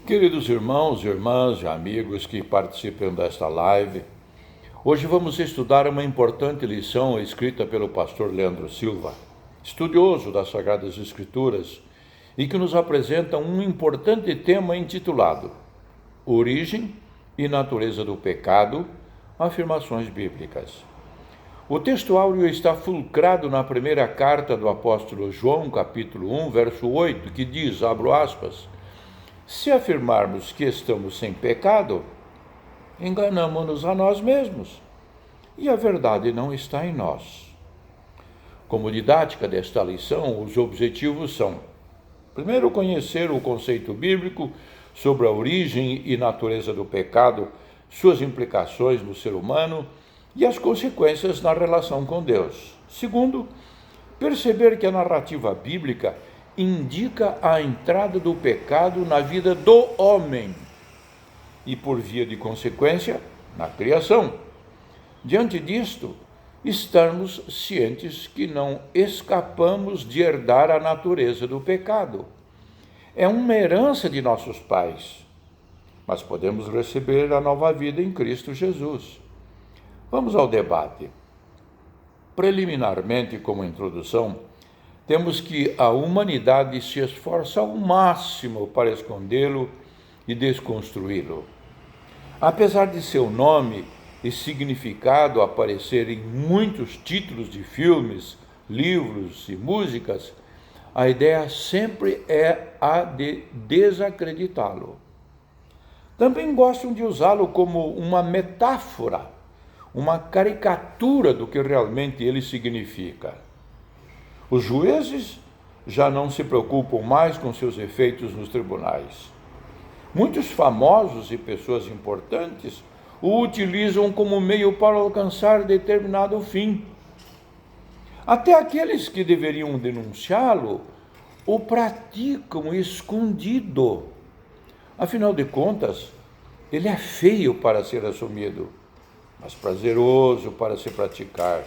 Queridos irmãos e irmãs e amigos que participam desta live, hoje vamos estudar uma importante lição escrita pelo pastor Leandro Silva, estudioso das Sagradas Escrituras, e que nos apresenta um importante tema intitulado Origem e Natureza do Pecado, Afirmações Bíblicas. O texto áureo está fulcrado na primeira carta do apóstolo João, capítulo 1, verso 8, que diz, abro aspas, se afirmarmos que estamos sem pecado, enganamo-nos a nós mesmos, e a verdade não está em nós. Como didática desta lição, os objetivos são, primeiro, conhecer o conceito bíblico sobre a origem e natureza do pecado, suas implicações no ser humano e as consequências na relação com Deus. Segundo, perceber que a narrativa bíblica indica a entrada do pecado na vida do homem e, por via de consequência, na criação. Diante disto, estamos cientes que não escapamos de herdar a natureza do pecado. É uma herança de nossos pais, mas podemos receber a nova vida em Cristo Jesus. Vamos ao debate. Preliminarmente, como introdução, temos que a humanidade se esforça ao máximo para escondê-lo e desconstruí-lo. Apesar de seu nome e significado aparecer em muitos títulos de filmes, livros e músicas, a ideia sempre é a de desacreditá-lo. Também gostam de usá-lo como uma metáfora, uma caricatura do que realmente ele significa. Os juízes já não se preocupam mais com seus efeitos nos tribunais. Muitos famosos e pessoas importantes o utilizam como meio para alcançar determinado fim. Até aqueles que deveriam denunciá-lo o praticam escondido. Afinal de contas, ele é feio para ser assumido, mas prazeroso para se praticar.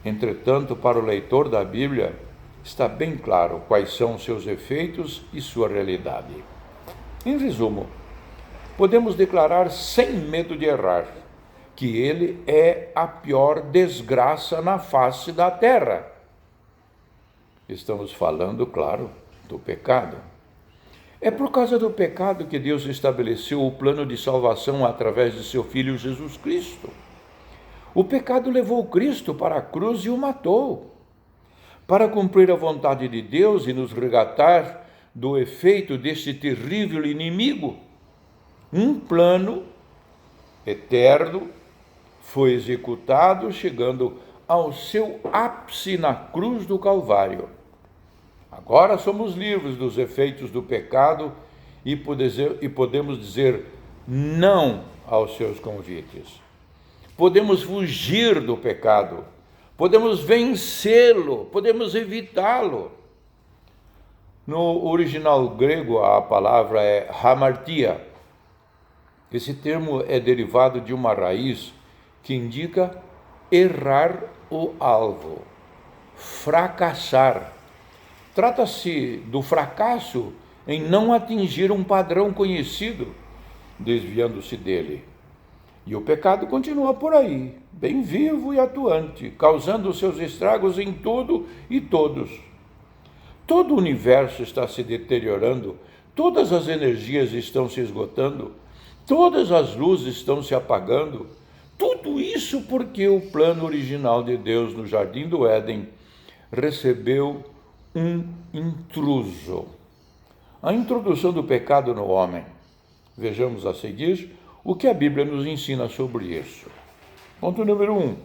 Entretanto, para o leitor da Bíblia, está bem claro quais são seus efeitos e sua realidade. Em resumo, podemos declarar sem medo de errar que ele é a pior desgraça na face da terra. Estamos falando, claro, do pecado. É por causa do pecado que Deus estabeleceu o plano de salvação através de seu Filho Jesus Cristo. O pecado levou Cristo para a cruz e o matou. Para cumprir a vontade de Deus e nos resgatar do efeito deste terrível inimigo, um plano eterno foi executado, chegando ao seu ápice na cruz do Calvário. Agora somos livres dos efeitos do pecado e podemos dizer não aos seus convites. Podemos fugir do pecado, podemos vencê-lo, podemos evitá-lo. No original grego, a palavra é hamartia. Esse termo é derivado de uma raiz que indica errar o alvo, fracassar. Trata-se do fracasso em não atingir um padrão conhecido, desviando-se dele. E o pecado continua por aí, bem vivo e atuante, causando seus estragos em tudo e todos. Todo o universo está se deteriorando, todas as energias estão se esgotando, todas as luzes estão se apagando. Tudo isso porque o plano original de Deus no Jardim do Éden recebeu um intruso. A introdução do pecado no homem. Vejamos a seguir o que a Bíblia nos ensina sobre isso. Ponto número 1.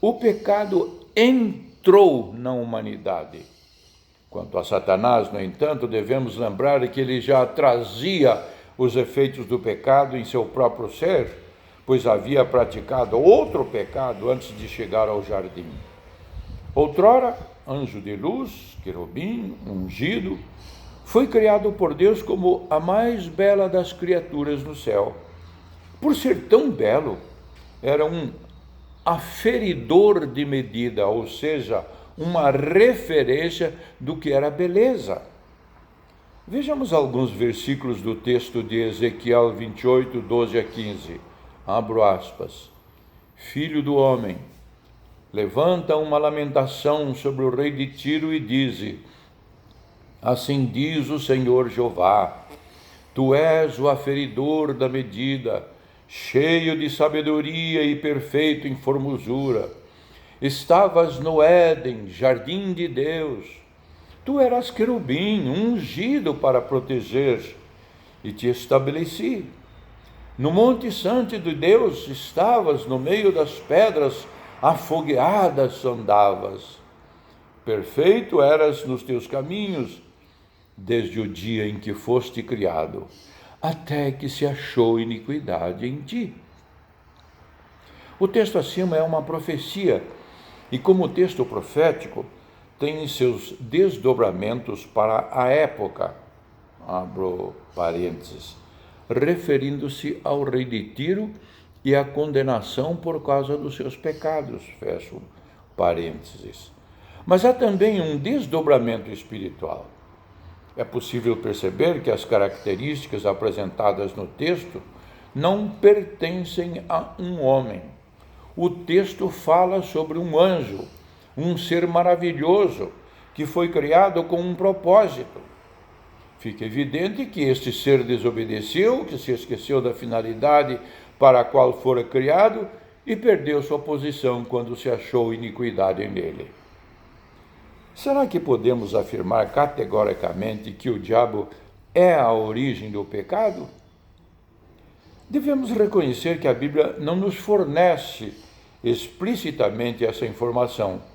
O pecado entrou na humanidade. Quanto a Satanás, no entanto, devemos lembrar que ele já trazia os efeitos do pecado em seu próprio ser, pois havia praticado outro pecado antes de chegar ao jardim. Outrora, anjo de luz, querubim, ungido, foi criado por Deus como a mais bela das criaturas no céu. Por ser tão belo, era um aferidor de medida, ou seja, uma referência do que era beleza. Vejamos alguns versículos do texto de Ezequiel 28, 12 a 15. Abro aspas. Filho do homem, levanta uma lamentação sobre o rei de Tiro e dize: assim diz o Senhor Jeová, tu és o aferidor da medida, cheio de sabedoria e perfeito em formosura. Estavas no Éden, jardim de Deus. Tu eras querubim, ungido para proteger, e te estabeleci. No monte santo de Deus estavas, no meio das pedras afogueadas andavas. Perfeito eras nos teus caminhos, desde o dia em que foste criado, até que se achou iniquidade em ti. O texto acima é uma profecia, e como texto profético, tem seus desdobramentos para a época, abro parênteses, referindo-se ao rei de Tiro e à condenação por causa dos seus pecados, fecho parênteses. Mas há também um desdobramento espiritual. É possível perceber que as características apresentadas no texto não pertencem a um homem. O texto fala sobre um anjo, um ser maravilhoso que foi criado com um propósito. Fica evidente que este ser desobedeceu, que se esqueceu da finalidade para a qual fora criado e perdeu sua posição quando se achou iniquidade nele. Será que podemos afirmar categoricamente que o diabo é a origem do pecado? Devemos reconhecer que a Bíblia não nos fornece explicitamente essa informação.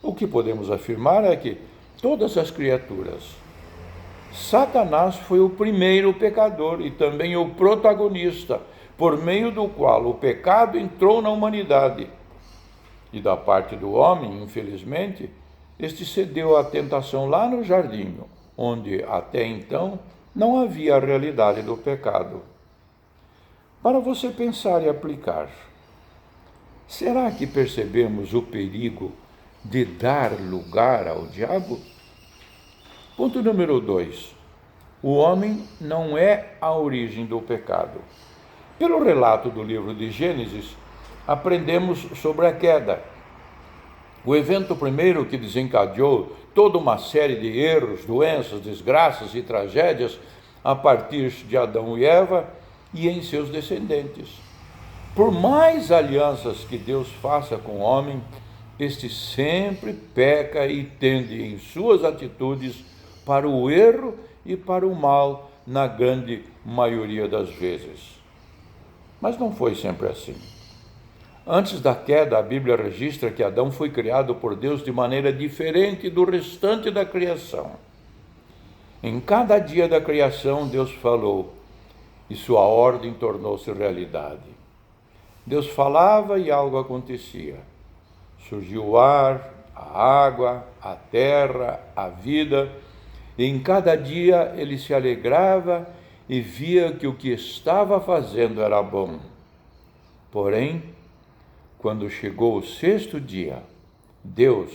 O que podemos afirmar é que todas as criaturas, Satanás foi o primeiro pecador e também o protagonista, por meio do qual o pecado entrou na humanidade. E da parte do homem, infelizmente, este cedeu à tentação lá no jardim, onde até então não havia a realidade do pecado. Para você pensar e aplicar, será que percebemos o perigo de dar lugar ao diabo? Ponto número 2. O homem não é a origem do pecado. Pelo relato do livro de Gênesis, aprendemos sobre a queda. O evento primeiro que desencadeou toda uma série de erros, doenças, desgraças e tragédias a partir de Adão e Eva e em seus descendentes. Por mais alianças que Deus faça com o homem, este sempre peca e tende em suas atitudes para o erro e para o mal, na grande maioria das vezes. Mas não foi sempre assim. Antes da queda, a Bíblia registra que Adão foi criado por Deus de maneira diferente do restante da criação. Em cada dia da criação, Deus falou, e sua ordem tornou-se realidade. Deus falava e algo acontecia. Surgiu o ar, a água, a terra, a vida, e em cada dia ele se alegrava e via que o que estava fazendo era bom. Porém, quando chegou o sexto dia, Deus,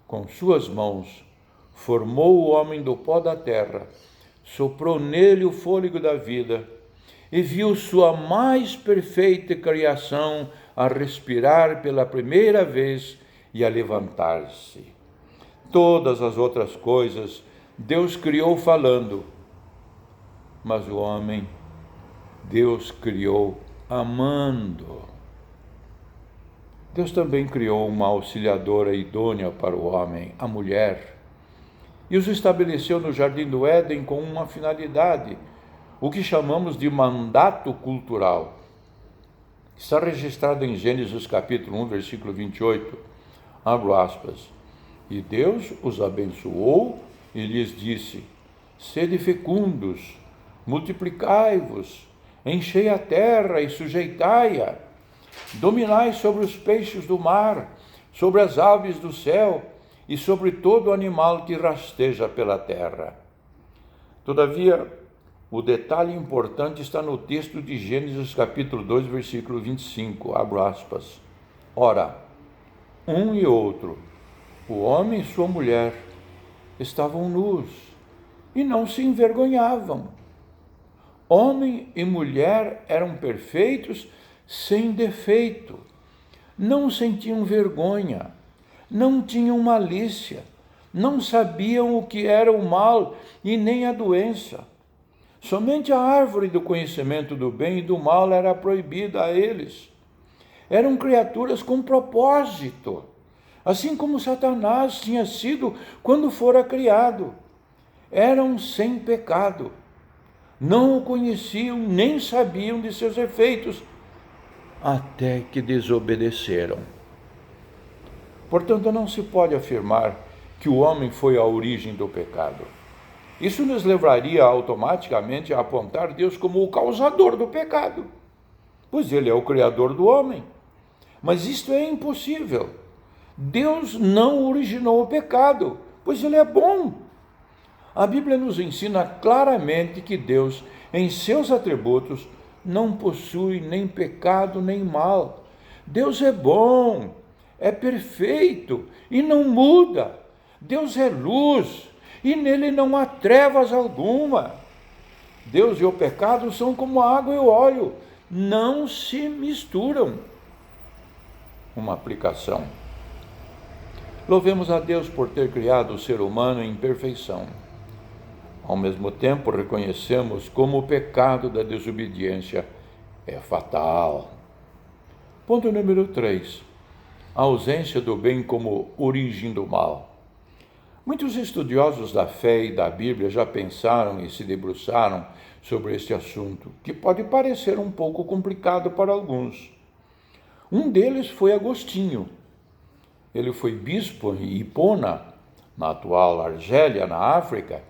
com suas mãos, formou o homem do pó da terra, soprou nele o fôlego da vida e viu sua mais perfeita criação a respirar pela primeira vez e a levantar-se. Todas as outras coisas Deus criou falando, mas o homem Deus criou amando. Deus também criou uma auxiliadora idônea para o homem, a mulher, e os estabeleceu no jardim do Éden com uma finalidade, o que chamamos de mandato cultural. Está registrado em Gênesis capítulo 1, versículo 28, abro aspas, e Deus os abençoou e lhes disse, sede fecundos, multiplicai-vos, enchei a terra e sujeitai-a, dominai sobre os peixes do mar, sobre as aves do céu e sobre todo animal que rasteja pela terra. Todavia, o detalhe importante está no texto de Gênesis capítulo 2, versículo 25, abro aspas. Ora, e outro, o homem e sua mulher, estavam nus, e não se envergonhavam. Homem e mulher eram perfeitos, sem defeito. Não sentiam vergonha, não tinham malícia, não sabiam o que era o mal e nem a doença. Somente a árvore do conhecimento do bem e do mal era proibida a eles. Eram criaturas com propósito, assim como Satanás tinha sido quando fora criado. Eram sem pecado. Não o conheciam nem sabiam de seus efeitos, até que desobedeceram. Portanto, não se pode afirmar que o homem foi a origem do pecado. Isso nos levaria automaticamente a apontar Deus como o causador do pecado, pois ele é o criador do homem. Mas isto é impossível. Deus não originou o pecado, pois ele é bom. A Bíblia nos ensina claramente que Deus, em seus atributos, não possui nem pecado nem mal. Deus é bom, é perfeito e não muda. Deus é luz e nele não há trevas alguma. Deus e o pecado são como a água e o óleo, não se misturam. Uma aplicação. Louvemos a Deus por ter criado o ser humano em perfeição. Ao mesmo tempo, reconhecemos como o pecado da desobediência é fatal. Ponto número 3. A ausência do bem como origem do mal. Muitos estudiosos da fé e da Bíblia já pensaram e se debruçaram sobre este assunto, que pode parecer um pouco complicado para alguns. Um deles foi Agostinho. Ele foi bispo em Hipona, na atual Argélia, na África,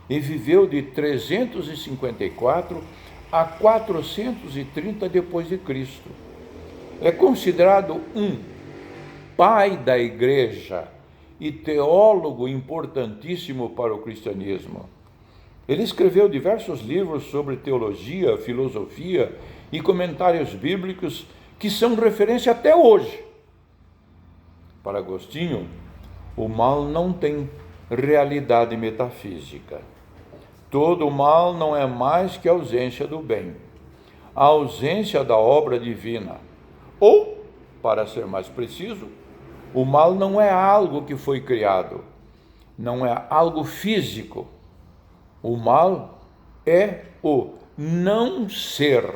e viveu de 354 a 430 depois de Cristo. É considerado um pai da Igreja e teólogo importantíssimo para o cristianismo. Ele escreveu diversos livros sobre teologia, filosofia e comentários bíblicos que são referência até hoje. Para Agostinho, o mal não tem realidade metafísica. Todo mal não é mais que a ausência do bem, a ausência da obra divina. Ou, para ser mais preciso, o mal não é algo que foi criado, não é algo físico. O mal é o não ser.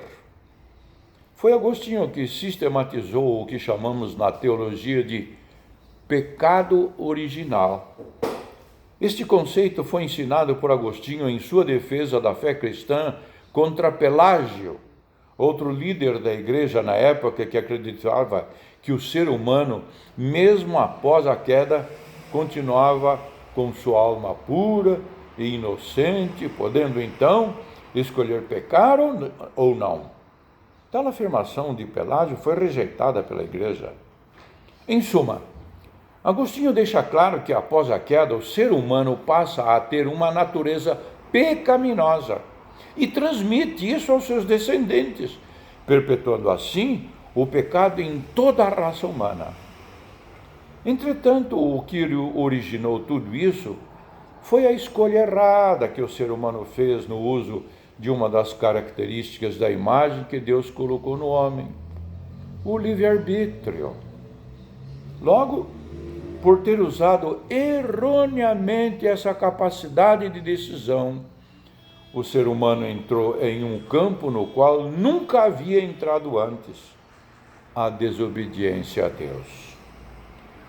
Foi Agostinho que sistematizou o que chamamos na teologia de pecado original. Este conceito foi ensinado por Agostinho em sua defesa da fé cristã contra Pelágio, outro líder da igreja na época que acreditava que o ser humano, mesmo após a queda, continuava com sua alma pura e inocente, podendo então escolher pecar ou não. Tal afirmação de Pelágio foi rejeitada pela igreja. Em suma, Agostinho deixa claro que após a queda o ser humano passa a ter uma natureza pecaminosa e transmite isso aos seus descendentes, perpetuando assim o pecado em toda a raça humana. Entretanto, o que originou tudo isso foi a escolha errada que o ser humano fez no uso de uma das características da imagem que Deus colocou no homem, o livre-arbítrio. Logo, por ter usado erroneamente essa capacidade de decisão, o ser humano entrou em um campo no qual nunca havia entrado antes, a desobediência a Deus.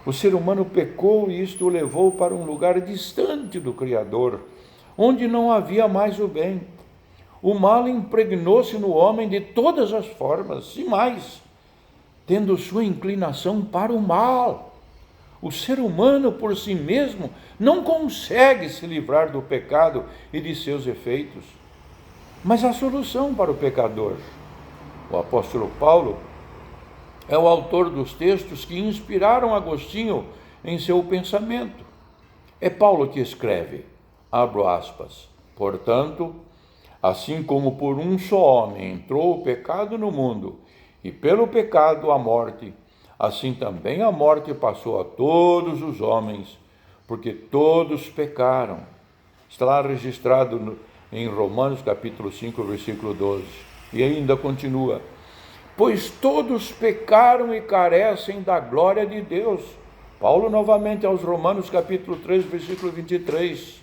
O ser humano pecou e isto o levou para um lugar distante do Criador, onde não havia mais o bem. O mal impregnou-se no homem de todas as formas, e mais, tendo sua inclinação para o mal. O ser humano, por si mesmo, não consegue se livrar do pecado e de seus efeitos. Mas a solução para o pecador. O apóstolo Paulo é o autor dos textos que inspiraram Agostinho em seu pensamento. É Paulo que escreve, abro aspas, portanto, assim como por um só homem entrou o pecado no mundo, e pelo pecado a morte, assim também a morte passou a todos os homens, porque todos pecaram. Está lá registrado em Romanos capítulo 5, versículo 12. E ainda continua: pois todos pecaram e carecem da glória de Deus. Paulo novamente aos Romanos capítulo 3, versículo 23.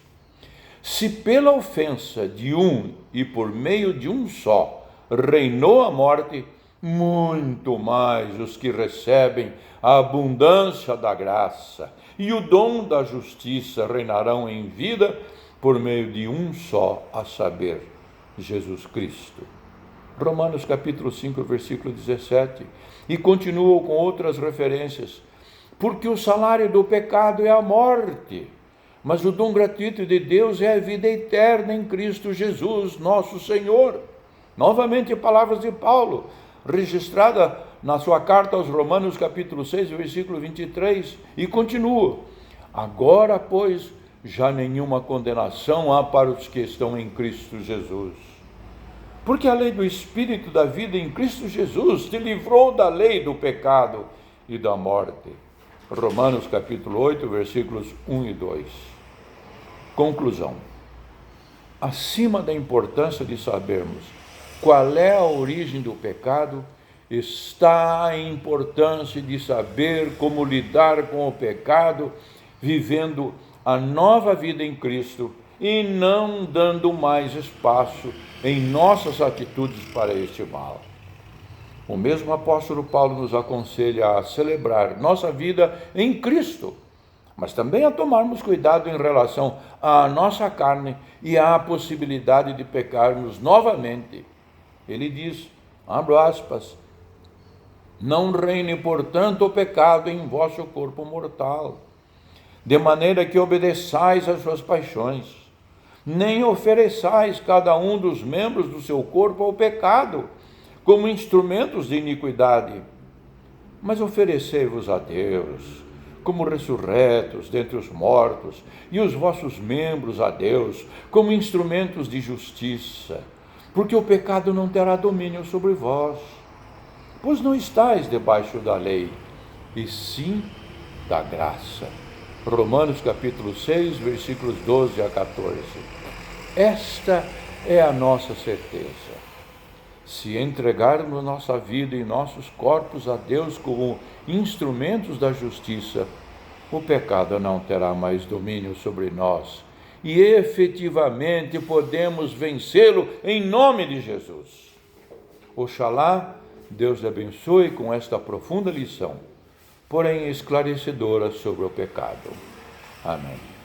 Se pela ofensa de um e por meio de um só reinou a morte, muito mais os que recebem a abundância da graça e o dom da justiça reinarão em vida por meio de um só, a saber, Jesus Cristo. Romanos capítulo 5, versículo 17. E continua com outras referências. Porque o salário do pecado é a morte, mas o dom gratuito de Deus é a vida eterna em Cristo Jesus, nosso Senhor. Novamente, palavras de Paulo, registrada na sua carta aos Romanos, capítulo 6, versículo 23, e continua: agora, pois, já nenhuma condenação há para os que estão em Cristo Jesus. Porque a lei do Espírito da vida em Cristo Jesus te livrou da lei do pecado e da morte. Romanos capítulo 8, versículos 1 e 2. Conclusão. Acima da importância de sabermos qual é a origem do pecado, está a importância de saber como lidar com o pecado, vivendo a nova vida em Cristo e não dando mais espaço em nossas atitudes para este mal. O mesmo apóstolo Paulo nos aconselha a celebrar nossa vida em Cristo, mas também a tomarmos cuidado em relação à nossa carne e à possibilidade de pecarmos novamente. Ele diz, abro aspas, não reine, portanto, o pecado em vosso corpo mortal, de maneira que obedeçais às suas paixões, nem ofereçais cada um dos membros do seu corpo ao pecado, como instrumentos de iniquidade, mas oferecei-vos a Deus, como ressurretos dentre os mortos, e os vossos membros a Deus, como instrumentos de justiça, porque o pecado não terá domínio sobre vós, pois não estáis debaixo da lei, e sim da graça. Romanos capítulo 6, versículos 12 a 14. Esta é a nossa certeza. Se entregarmos nossa vida e nossos corpos a Deus como instrumentos da justiça, o pecado não terá mais domínio sobre nós e efetivamente podemos vencê-lo em nome de Jesus. Oxalá Deus lhe abençoe com esta profunda lição, porém esclarecedora sobre o pecado. Amém.